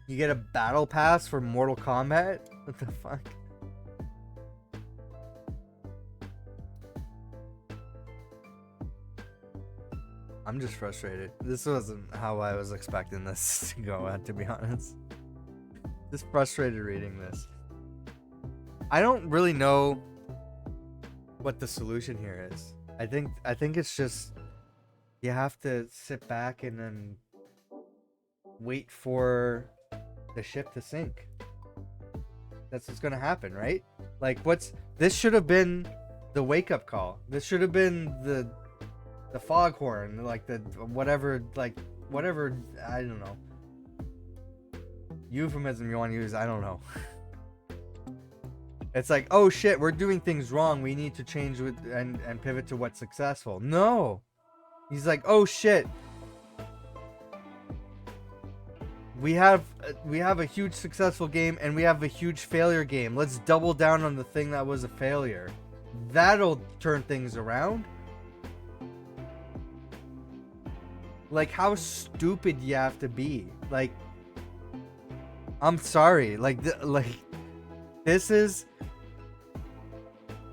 You get a battle pass for Mortal Kombat? What the fuck? I'm just frustrated. This wasn't how I was expecting this to go, to be honest. Just frustrated reading this. I don't really know what the solution here is. I think it's just you have to sit back and then wait for the ship to sink. That's what's gonna happen, right? Like, this should have been the wake-up call. This should have been the foghorn, like the whatever, I don't know, euphemism you want to use, I don't know. It's like, oh shit, we're doing things wrong, we need to change and pivot to what's successful. No, he's like, oh shit, we have a huge successful game and we have a huge failure game, let's double down on the thing that was a failure. That'll turn things around. Like, how stupid you have to be. Like, I'm sorry. Like, this is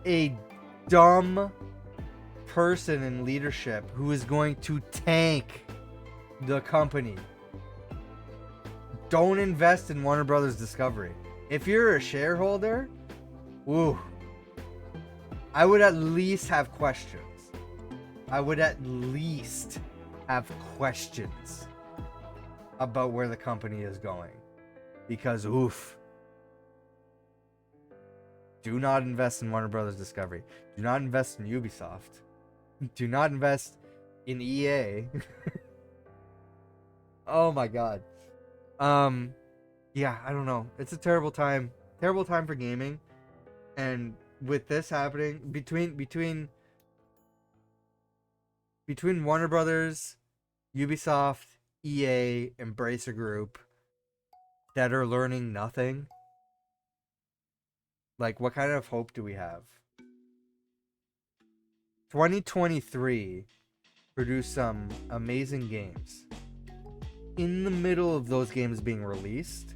a dumb person in leadership who is going to tank the company. Don't invest in Warner Brothers Discovery. If you're a shareholder, woo, I would at least have questions. About where the company is going. Because, oof. Do not invest in Warner Brothers Discovery. Do not invest in Ubisoft. Do not invest in EA. Oh my god. Yeah, I don't know. It's a terrible time. Terrible time for gaming. And with this happening, between Warner Brothers, Ubisoft, EA, Embracer Group, that are learning nothing, like, what kind of hope do we have? 2023 produced some amazing games. In the middle of those games being released,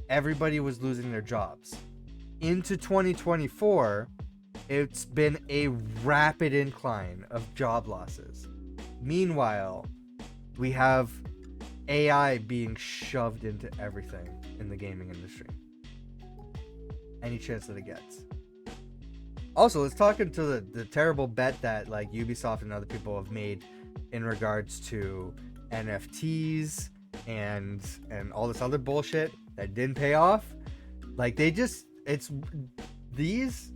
everybody was losing their jobs. Into 2024, it's been a rapid incline of job losses. Meanwhile, we have AI being shoved into everything in the gaming industry. Any chance that it gets. Also, let's talk into the terrible bet that like Ubisoft and other people have made in regards to NFTs and all this other bullshit that didn't pay off. Like, these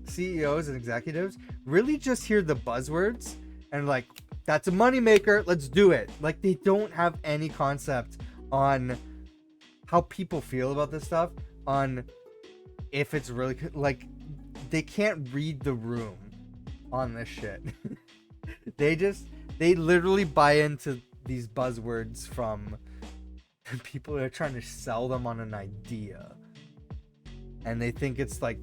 CEOs and executives really just hear the buzzwords and like, that's a moneymaker, let's do it. Like, they don't have any concept on how people feel about this stuff, on if it's really like, they can't read the room on this shit. They literally buy into these buzzwords from people that are trying to sell them on an idea, and they think it's like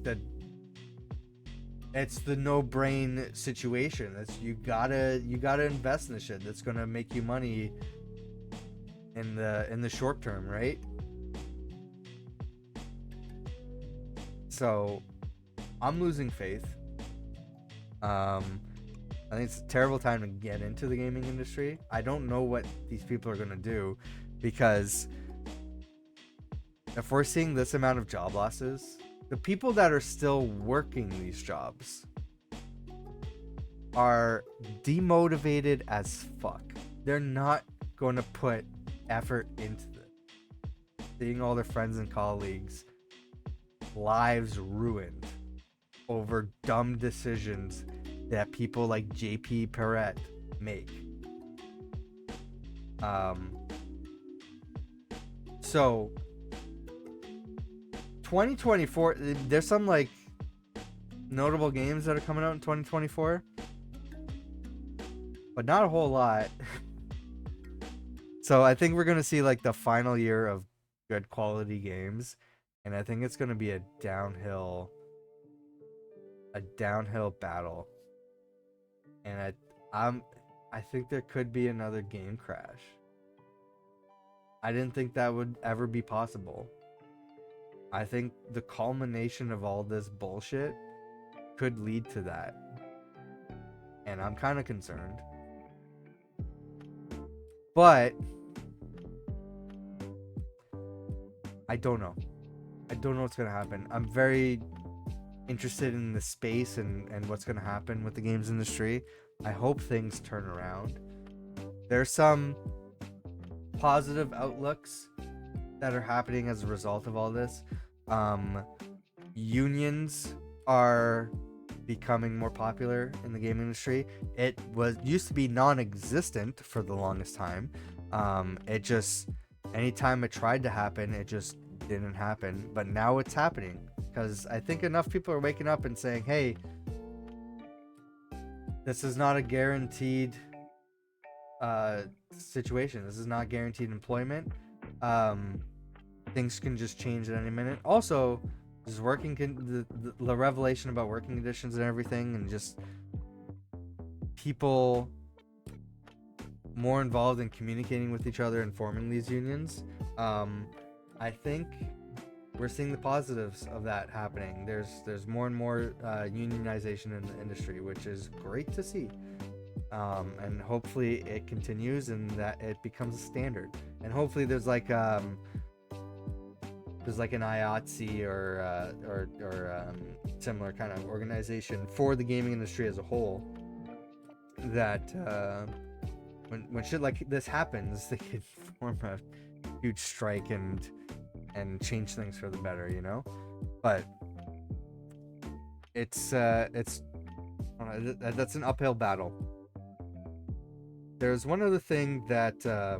it's the no-brain situation. It's you gotta invest in this shit that's gonna make you money in the short term, right? So I'm losing faith. I think it's a terrible time to get into the gaming industry. I don't know what these people are gonna do, because if we're seeing this amount of job losses, the people that are still working these jobs are demotivated as fuck. They're not going to put effort into it. Seeing all their friends and colleagues' lives ruined over dumb decisions that people like JP Perret make. So 2024, there's some like notable games that are coming out in 2024, but not a whole lot. So I think we're gonna see like the final year of good quality games, and I think it's gonna be a downhill battle. And I think there could be another game crash. I didn't think that would ever be possible. I think the culmination of all this bullshit could lead to that. And I'm kind of concerned. But I don't know. I don't know what's going to happen. I'm very interested in the space and what's going to happen with the games industry. I hope things turn around. There's some positive outlooks that are happening as a result of all this. Unions are becoming more popular in the gaming industry. It used to be non-existent for the longest time. It just, anytime it tried to happen, it just didn't happen. But now it's happening because I think enough people are waking up and saying, hey, this is not a guaranteed situation. This is not guaranteed employment. Things can just change at any minute. Also, just the revelation about working conditions and everything, and just people more involved in communicating with each other and forming these unions. I think we're seeing the positives of that happening. There's more and more unionization in the industry, which is great to see. And hopefully it continues and that it becomes a standard. And hopefully there's like an IATSE or similar kind of organization for the gaming industry as a whole, that when shit like this happens, they can form a huge strike and change things for the better, you know. But it's I don't know, that's an uphill battle. There's one other thing that I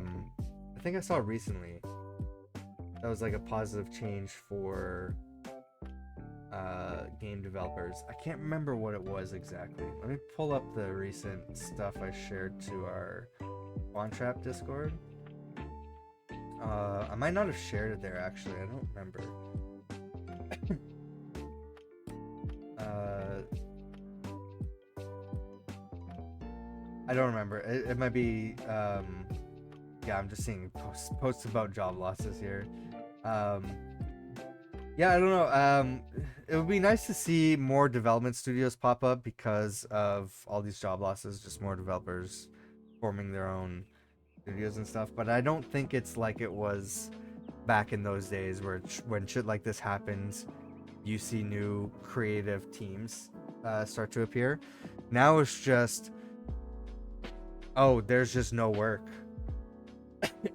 think I saw recently that was like a positive change for game developers. I can't remember what it was exactly. Let me pull up the recent stuff I shared to our Trap Discord. I might not have shared it there actually. I don't remember. I don't remember. It might be. Yeah, I'm just seeing posts about job losses here. Yeah, I don't know. It would be nice to see more development studios pop up because of all these job losses. Just more developers forming their own studios and stuff. But I don't think it's like it was back in those days where when shit like this happens, you see new creative teams start to appear. Now it's just, oh, there's just no work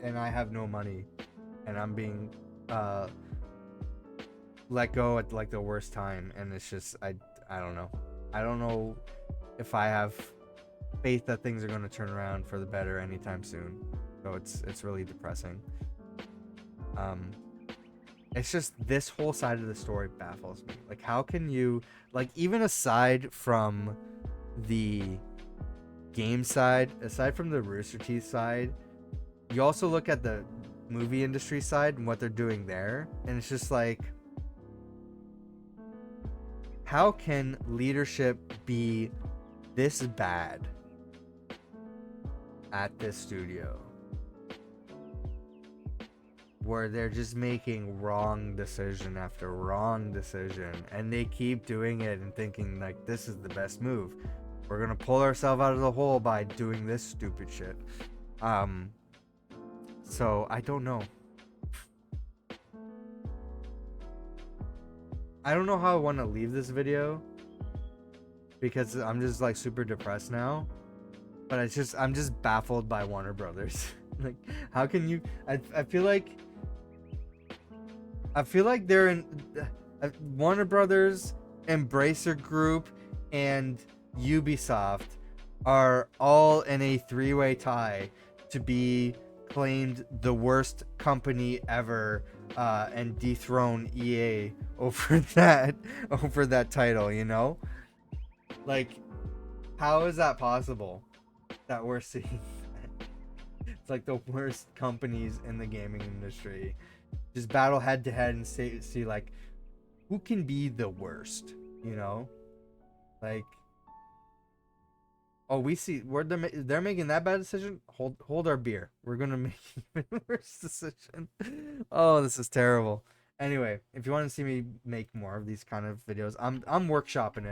and I have no money and I'm being let go at like the worst time, and it's just I don't know if I have faith that things are going to turn around for the better anytime soon. So it's really depressing. It's just this whole side of the story baffles me. Like, how can you, like, even aside from the game side, aside from the Rooster Teeth side, you also look at the movie industry side and what they're doing there, and it's just like, how can leadership be this bad at this studio where they're just making wrong decision after wrong decision, and they keep doing it and thinking like this is the best move, we're gonna pull ourselves out of the hole by doing this stupid shit. So I don't know. I don't know how I want to leave this video because I'm just like super depressed now. But I'm just baffled by Warner Brothers. Like, how can you? I feel like they're in Warner Brothers, Embracer Group, and Ubisoft are all in a three-way tie to be claimed the worst company ever, and dethrone EA over that title, you know? Like, how is that possible that we're seeing that? It's like the worst companies in the gaming industry just battle head to head and see like who can be the worst, you know? Like, oh, we see where they're making that bad decision. Hold our beer. We're gonna make even worse decision. Oh, this is terrible. Anyway, if you want to see me make more of these kind of videos, I'm workshopping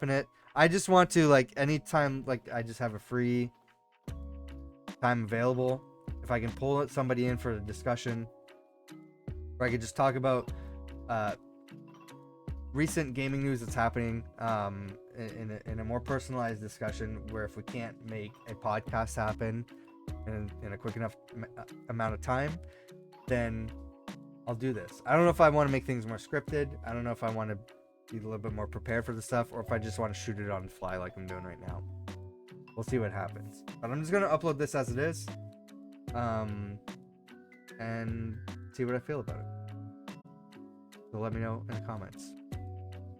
it. I just want to, like, anytime, like, I just have a free time available, if I can pull somebody in for a discussion, or I could just talk about recent gaming news that's happening, in a more personalized discussion, where if we can't make a podcast happen in a quick enough amount of time, then I'll do this. I don't know if I want to make things more scripted. I don't know if I want to be a little bit more prepared for the stuff, or if I just want to shoot it on the fly like I'm doing right now. We'll see what happens. But I'm just gonna upload this as it is, and see what I feel about it. So let me know in the comments.